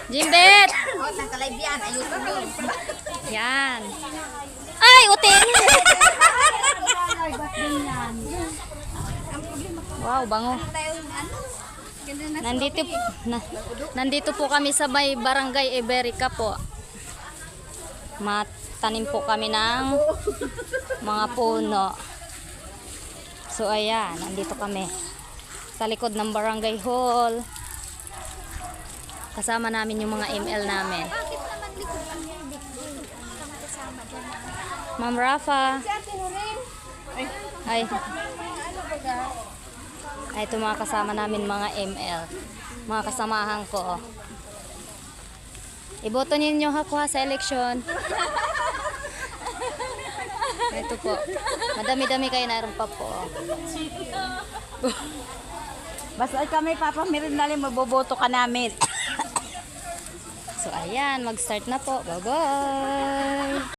Jimbet! Oh, nagka-live yan. Ayusin mo. Yan. Ay, uting! Wow, bango. Nandito, nandito po kami sa may Barangay Iberica po. Matanim po kami ng mga puno. So ayan, nandito kami sa likod ng Barangay Hall. Kasama namin yung mga ML namin. Bakit naman likod ang hindi kasama dyan? Ma'am Rafa. Ay. Ay, ito mga kasama namin mga ML. Mga kasamahan ko. Iboto ninyo ako sa eleksyon. Ito po. Madami-dami kayo, naroon pa po. Basta kami, Papa Mirindali, maboboto ka namin. So, ayan. Mag-start na po. Bye-bye!